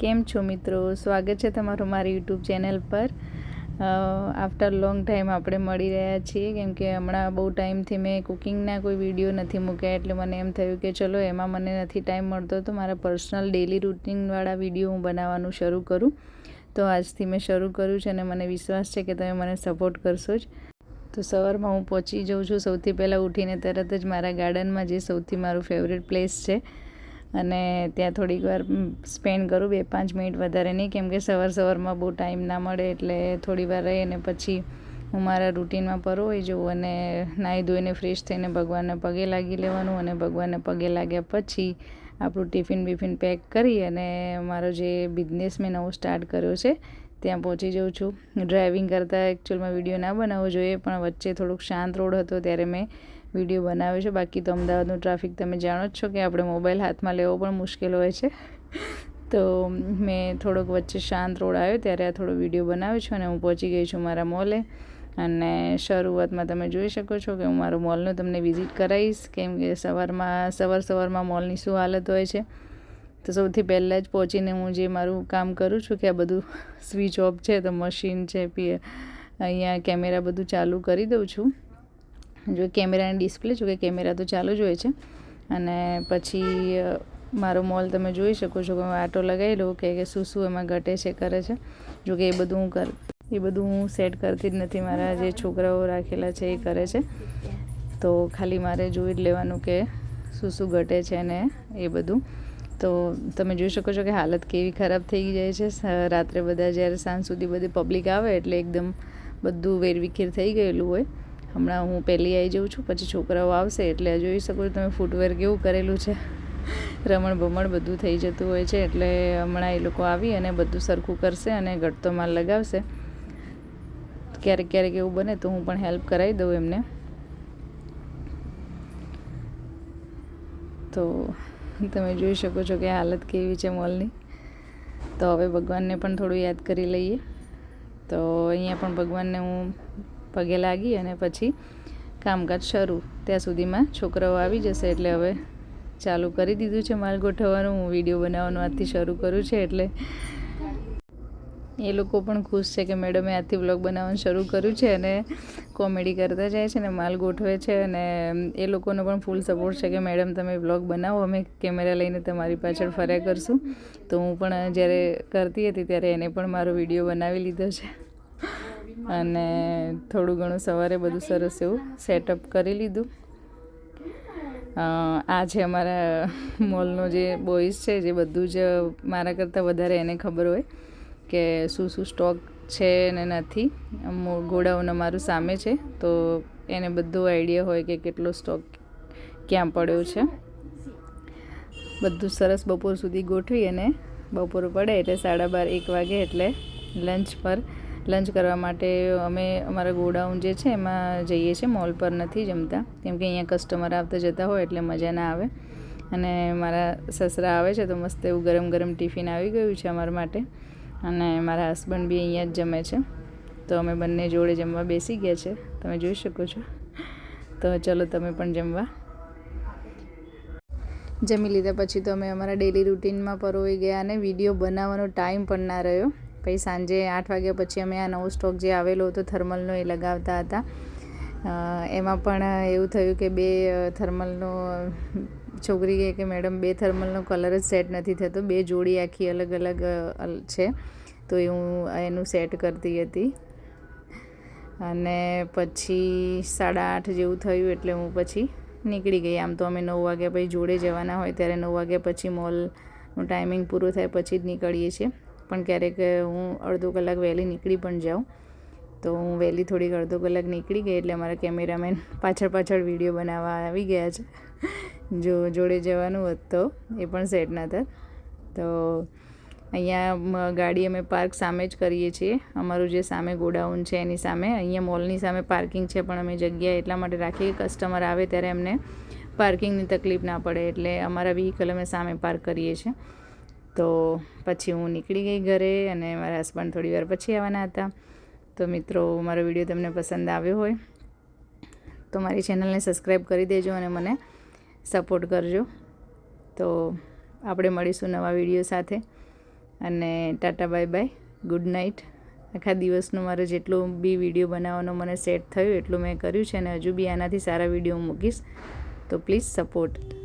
કેમ છો મિત્રો? સ્વાગત છે તમારું મારી યુટ્યુબ ચેનલ પર. આફ્ટર લોંગ ટાઈમ આપણે મળી રહ્યા છીએ, કેમ કે હમણાં બહુ ટાઈમથી મેં કુકિંગના કોઈ વિડીયો નથી મૂક્યા, એટલે મને એમ થયું કે ચલો એમાં મને નથી ટાઈમ મળતો તો મારા પર્સનલ ડેલી રૂટિનવાળા વિડીયો હું બનાવવાનું શરૂ કરું. તો આજથી મેં શરૂ કર્યું છે અને મને વિશ્વાસ છે કે તમે મને સપોર્ટ કરશો જ. તો સવારમાં હું પહોંચી જાઉં છું સૌથી પહેલાં ઉઠીને તરત જ મારા ગાર્ડનમાં, જે સૌથી મારું ફેવરેટ પ્લેસ છે, અને ત્યાં થોડીક વાર સ્પેન્ડ કરું, 2-5 મિનિટ, વધારે નહીં, કેમ કે સવારમાં બહુ ટાઈમ ના મળે, એટલે થોડી વાર રહી અને પછી હું મારા રૂટિનમાં પરોવાઈ જાઉં અને નાહી ધોઈને ફ્રેશ થઈને ભગવાનને પગે લાગી લેવાનું. અને ભગવાનને પગે લાગ્યા પછી આપણું ટિફિન પેક કરી અને મારો જે બિઝનેસ મેં નવો સ્ટાર્ટ કર્યો છે ત્યાં પહોંચી જાઉં છું. ડ્રાઇવિંગ કરતાં એકચ્યુઅલમાં વિડીયો ના બનાવવો જોઈએ, પણ વચ્ચે થોડુંક શાંત રોડ હતો ત્યારે મેં વિડીયો બનાવ્યો છે. બાકી તો અમદાવાદનું ટ્રાફિક તમે જાણો જ છો કે આપણે મોબાઈલ હાથમાં લેવો પણ મુશ્કેલ હોય છે. તો મેં થોડોક વચ્ચે શાંત રોડ આવ્યો ત્યારે આ થોડો વિડીયો બનાવ્યો છું અને હું પહોંચી ગઈ છું મારા મોલે. અને શરૂઆતમાં તમે જોઈ શકો છો કે હું મારો મોલનો તમને વિઝિટ કરાવીશ, કેમ કે સવારમાં મોલની શું હાલત હોય છે. તો સૌથી પહેલાં જ પહોંચીને હું જે મારું કામ કરું છું કે આ બધું સ્વિચ ઓફ છે, તો મશીન છે, અહીંયા કેમેરા બધું ચાલુ કરી દઉં છું. જો કેમેરાની ડિસ્પ્લે, જો કે કેમેરા તો ચાલુ જ હોય છે. અને પછી મારો મોલ તમે જોઈ શકો છો કે હું આટો લગાવી લઉં કે શું એમાં ઘટે છે, કરે છે. જો કે એ બધું હું સેટ કરતી જ નથી, મારા જે છોકરાઓ રાખેલા છે એ કરે છે. તો ખાલી મારે જોઈ જ લેવાનું કે શું ઘટે છે અને એ બધું. તો તમે જોઈ શકો છો કે હાલત કેવી ખરાબ થઈ જાય છે. રાત્રે બધા જ્યારે સાંજ સુધી બધી પબ્લિક આવે એટલે એકદમ બધું વેરવિખેર થઈ ગયેલું હોય. હમણાં હું પહેલી આવી જાઉં છું, પછી છોકરાઓ આવશે એટલે જોઈ શકો છો તમે ફૂટવેર કેવું કરેલું છે, રમણ ભમણ બધું થઈ જતું હોય છે. એટલે હમણાં એ લોકો આવી અને બધું સરખું કરશે અને ઘટતો માલ લગાવશે. ક્યારેક એવું બને તો હું પણ હેલ્પ કરાવી દઉં એમને. તો તમે જોઈ શકો છો કે હાલત કેવી છે મોલની. તો હવે ભગવાનને પણ થોડું યાદ કરી લઈએ. તો અહીંયા પણ ભગવાનને હું પગે લાગી અને પછી કામકાજ શરૂ. ત્યાં સુધીમાં છોકરાઓ આવી જશે એટલે હવે ચાલુ કરી દીધું છે માલ ગોઠવવાનું. હું વિડીયો બનાવવાનું આજથી શરૂ કર્યું છે, એટલે એ લોકો પણ ખુશ છે કે મેડમે આજથી વ્લોગ બનાવવાનું શરૂ કર્યું છે અને કોમેડી કરતા જાય છે અને માલ ગોઠવે છે. અને એ લોકોનો પણ ફૂલ સપોર્ટ છે કે મેડમ તમે વ્લોગ બનાવો, અમે કેમેરા લઈને તમારી પાછળ ફર્યા કરશું. તો હું પણ જ્યારે કરતી હતી ત્યારે એને પણ મારો વિડીયો બનાવી લીધો છે. અને થોડું ઘણું સવારે બધું સરસ એવું સેટઅપ કરી લીધું. આ છે અમારા મોલનો જે બોઈઝ છે, જે બધું જ મારા કરતાં વધારે એને ખબર હોય કે શું સ્ટોક છે ને નથી. ગોડાઉન અમારું સામે છે, તો એને બધો આઈડિયા હોય કે કેટલો સ્ટોક ક્યાં પડ્યો છે. બધું સરસ બપોર સુધી ગોઠવી અને બપોર પડે એટલે 12:30-1 વાગે એટલે લંચ કરવા માટે અમે અમારા ગોડાઉન જે છે એમાં જઈએ છીએ. મોલ પર નથી જમતા, કેમ કે અહીંયા કસ્ટમર આવતા જતા હોય એટલે મજા ના આવે. અને મારા સસરા આવે છે તો મસ્ત એવું ગરમ ટિફિન આવી ગયું છે અમારા માટે. અને મારા હસબન્ડ બી અહીંયા જ જમે છે, તો અમે બંને જોડે જમવા બેસી ગયા છે, તમે જોઈ શકો છો. તો ચલો તમે પણ જમવા. જમી લીધા પછી તો અમે અમારા ડેલી રૂટીનમાં પરોવાઈ ગયા અને વિડીયો બનાવવાનો ટાઈમ પણ ના રહ્યો. પછી સાંજે 8 વાગ્યા પછી અમે આ નવો સ્ટોક જે આવેલો હતો થર્મલનો એ લગાવતા હતા. એમાં પણ એવું થયું કે 2 થર્મલનો, છોકરી કહે કે મેડમ 2 થર્મલનો કલર જ સેટ નથી થતો, 2 જોડી આખી અલગ છે. તો હું એનું સેટ કરતી હતી. અને પછી 8:30 જેવું થયું એટલે હું પછી નીકળી ગઈ. આમ તો અમે 9 વાગ્યા પછી જોડે જવાના હોય ત્યારે 9 વાગ્યા પછી મોલનું ટાઈમિંગ પૂરું થાય પછી જ નીકળીએ છીએ. પણ ક્યારેક હું અડધો કલાક વહેલી નીકળી પણ જાઉં. તો હું વહેલી થોડીક અડધો કલાક નીકળી ગઈ એટલે અમારા કેમેરામેન પાછળ વિડીયો બનાવવા આવી ગયા છે. જો જોડે જવાનું હોત તો એ પણ સેટ ના થાત. તો અહીંયા ગાડી અમે પાર્ક સામે જ કરીએ છીએ. અમારું જે સામે ગોડાઉન છે એની સામે, અહીંયા મોલની સામે પાર્કિંગ છે, પણ અમે જગ્યા એટલા માટે રાખી કે કસ્ટમર આવે ત્યારે એમને પાર્કિંગની તકલીફ ના પડે, એટલે અમારા વ્હીકલ અમે સામે પાર્ક કરીએ છીએ. તો પછી હું નીકળી ગઈ ઘરે અને મારા હસબન્ડ થોડી વાર પછી આવવાના હતા. તો મિત્રો, મારો વિડીયો તમને પસંદ આવ્યો હોય તો મારી ચેનલને સબસ્ક્રાઈબ કરી દેજો અને મને સપોર્ટ કરજો. તો આપણે મળીશું નવા વિડીયો સાથે. અને Tata bye bye, good night. આખા દિવસનું મારે જેટલું બી વિડીયો બનાવવાનો મને સેટ થયું એટલું મેં કર્યું છે અને હજુ બી આનાથી સારા વિડીયો મૂકીશ, તો પ્લીઝ સપોર્ટ.